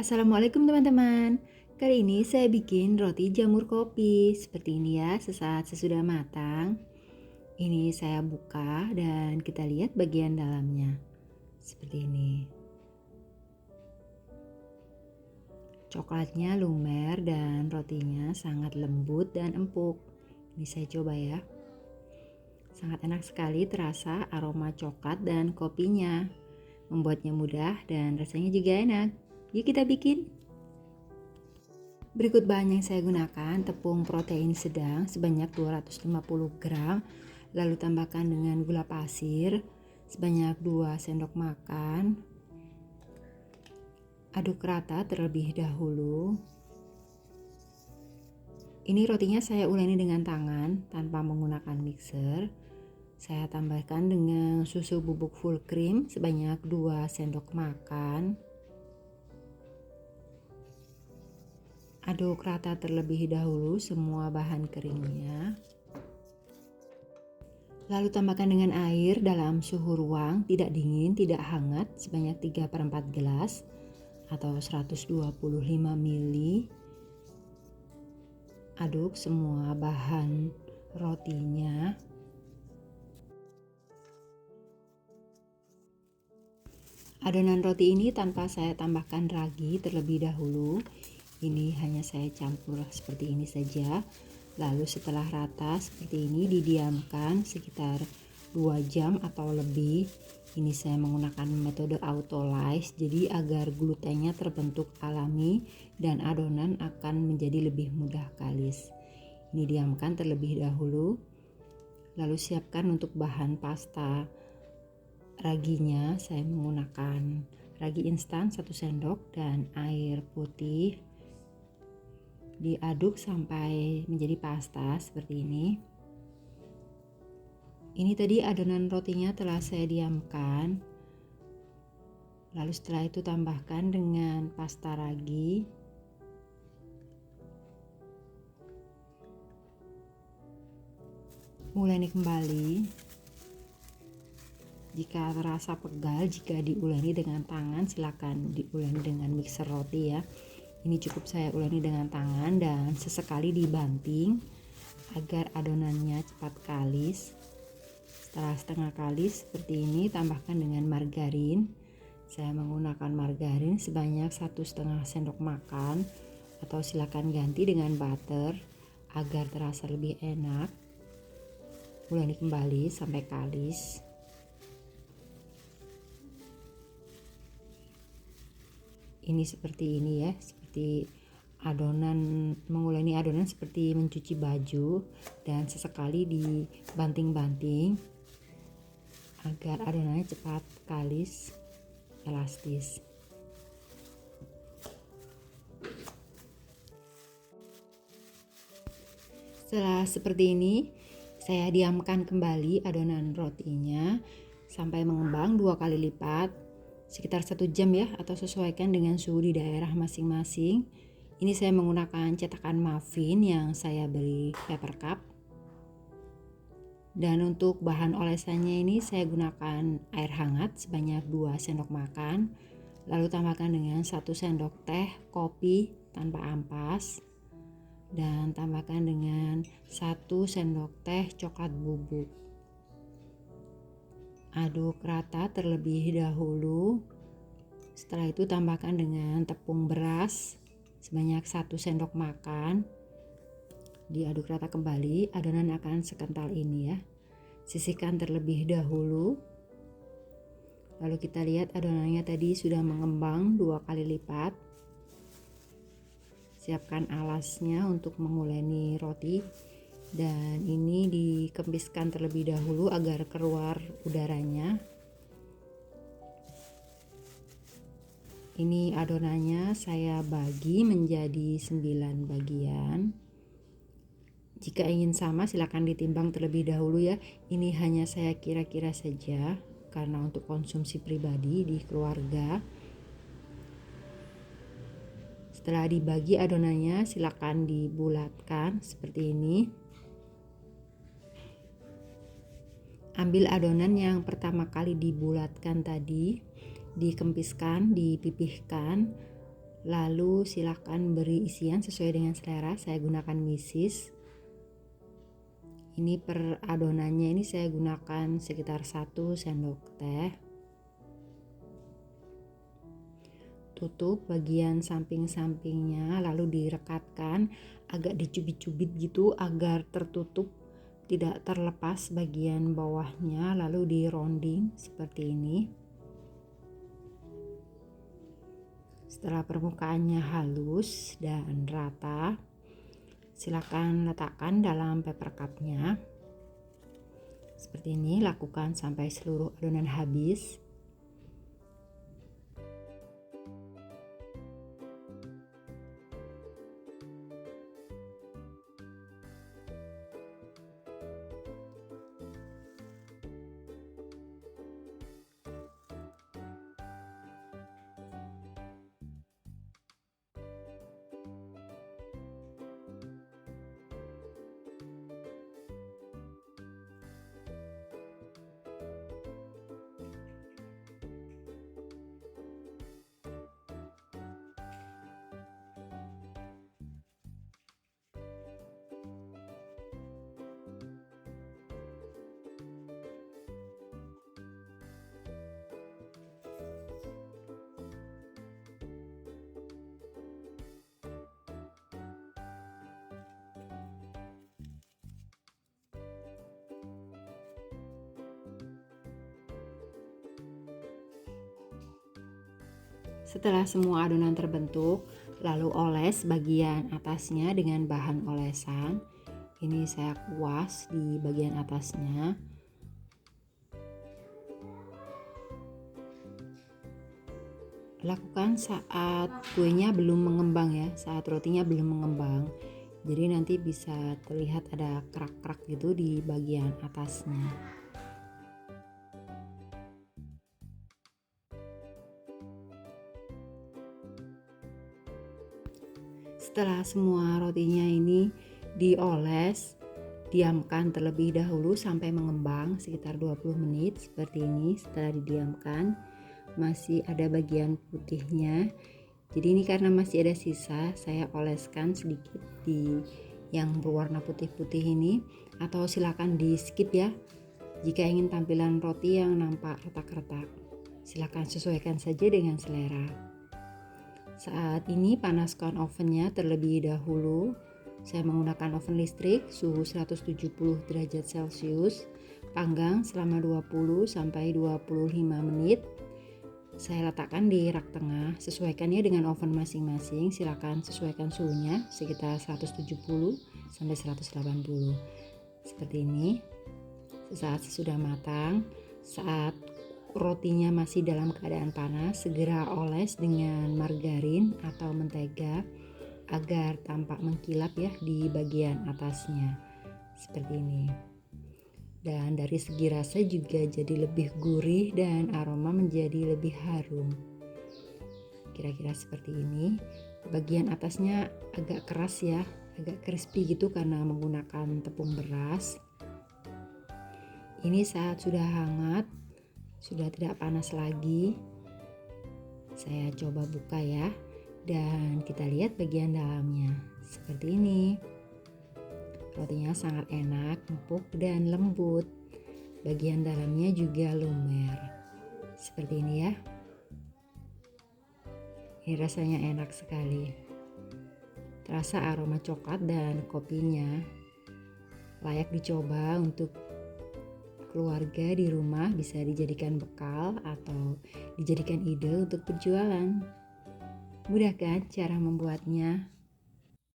Assalamualaikum teman-teman. Kali ini saya bikin roti jamur kopi. Seperti ini ya, sesaat sesudah matang. Ini saya buka dan kita lihat bagian dalamnya. Seperti ini. Coklatnya lumer dan rotinya sangat lembut dan empuk. Ini saya coba ya. Sangat enak sekali, terasa aroma coklat dan kopinya. Membuatnya mudah dan rasanya juga enak. Yuk kita bikin. Berikut bahan yang saya gunakan: tepung protein sedang sebanyak 250 gram, lalu tambahkan dengan gula pasir sebanyak 2 sendok makan. Aduk rata terlebih dahulu. Ini rotinya saya uleni dengan tangan tanpa menggunakan mixer. Saya tambahkan dengan susu bubuk full cream sebanyak 2 sendok makan. Aduk rata terlebih dahulu semua bahan keringnya. Lalu tambahkan dengan air dalam suhu ruang, tidak dingin, tidak hangat, sebanyak 3/4 gelas atau 125 ml. Aduk semua bahan rotinya. Adonan roti ini tanpa saya tambahkan ragi terlebih dahulu. Ini hanya saya campur seperti ini saja. Lalu setelah rata seperti ini didiamkan sekitar 2 jam atau lebih. Ini saya menggunakan metode autolyse, jadi agar glutennya terbentuk alami dan adonan akan menjadi lebih mudah kalis. Ini diamkan terlebih dahulu. Lalu siapkan untuk bahan pasta raginya. Saya menggunakan ragi instan 1 sendok dan air putih. Diaduk sampai menjadi pasta seperti ini. Ini tadi adonan rotinya telah saya diamkan. Lalu setelah itu tambahkan dengan pasta ragi. Uleni kembali. Jika terasa pegal, jika diuleni dengan tangan, silakan diuleni dengan mixer roti ya. Ini cukup saya uleni dengan tangan dan sesekali dibanting agar adonannya cepat kalis. Setelah setengah kalis seperti ini, tambahkan dengan margarin. Saya menggunakan margarin sebanyak 1,5 sendok makan, atau silakan ganti dengan butter agar terasa lebih enak. Uleni kembali sampai kalis. Ini seperti ini ya, seperti adonan, menguleni adonan seperti mencuci baju, dan sesekali dibanting-banting agar adonannya cepat kalis, elastis. Setelah seperti ini, saya diamkan kembali adonan rotinya sampai mengembang 2 kali lipat, sekitar 1 jam ya, atau sesuaikan dengan suhu di daerah masing-masing. Ini saya menggunakan cetakan muffin yang saya beli paper cup. Dan untuk bahan olesannya ini saya gunakan air hangat sebanyak 2 sendok makan. Lalu tambahkan dengan 1 sendok teh kopi tanpa ampas. Dan tambahkan dengan 1 sendok teh coklat bubuk. Aduk rata terlebih dahulu. Setelah itu tambahkan dengan tepung beras sebanyak 1 sendok makan. Diaduk rata kembali, adonan akan sekental ini ya. Sisihkan terlebih dahulu. Lalu kita lihat adonannya tadi sudah mengembang 2 kali lipat. Siapkan alasnya untuk menguleni roti. Dan ini dikempiskan terlebih dahulu agar keluar udaranya. Ini adonannya saya bagi menjadi 9 bagian. Jika ingin sama silakan ditimbang terlebih dahulu ya. Ini hanya saya kira-kira saja karena untuk konsumsi pribadi di keluarga. Setelah dibagi adonannya silakan dibulatkan seperti ini. Ambil adonan yang pertama kali dibulatkan tadi, dikempiskan, dipipihkan, Lalu silakan beri isian sesuai dengan selera. Saya gunakan misis. Ini per adonannya ini saya gunakan sekitar 1 sendok teh. Tutup bagian samping-sampingnya, lalu direkatkan, agak dicubit-cubit gitu agar tertutup, tidak terlepas bagian bawahnya, lalu di rounding seperti ini. Setelah permukaannya halus dan rata, silakan letakkan dalam paper cupnya. Seperti ini, lakukan sampai seluruh adonan habis. Setelah semua adonan terbentuk, lalu oles bagian atasnya dengan bahan olesan. Ini saya kuas di bagian atasnya. Lakukan saat kuenya belum mengembang ya, saat rotinya belum mengembang. Jadi nanti bisa terlihat ada kerak-kerak gitu di bagian atasnya. Setelah semua rotinya ini dioles, diamkan terlebih dahulu sampai mengembang sekitar 20 menit seperti ini. Setelah didiamkan, masih ada bagian putihnya. Jadi ini karena masih ada sisa, saya oleskan sedikit di yang berwarna putih-putih ini, atau silakan di skip ya jika ingin tampilan roti yang nampak retak-retak. Silakan sesuaikan saja dengan selera. Saat ini panaskan ovennya terlebih dahulu. Saya menggunakan oven listrik suhu 170 derajat Celcius. Panggang selama 20 sampai 25 menit. Saya letakkan di rak tengah. Sesuaikannya dengan oven masing-masing. Silakan sesuaikan suhunya sekitar 170 sampai 180. Seperti ini. Sesaat sesudah matang, saat rotinya masih dalam keadaan panas, segera oles dengan margarin atau mentega agar tampak mengkilap ya di bagian atasnya seperti ini. Dan dari segi rasa juga jadi lebih gurih dan aroma menjadi lebih harum. Kira-kira seperti ini. Bagian atasnya agak keras ya, agak crispy gitu karena menggunakan tepung beras. Ini saat sudah hangat, sudah tidak panas lagi. Saya coba buka ya, dan kita lihat bagian dalamnya seperti ini. Rotinya sangat enak, empuk dan lembut. Bagian dalamnya juga lumer seperti ini ya. Ini rasanya enak sekali, terasa aroma coklat dan kopinya. Layak dicoba untuk keluarga di rumah, bisa dijadikan bekal atau dijadikan ide untuk berjualan. Mudah kan cara membuatnya?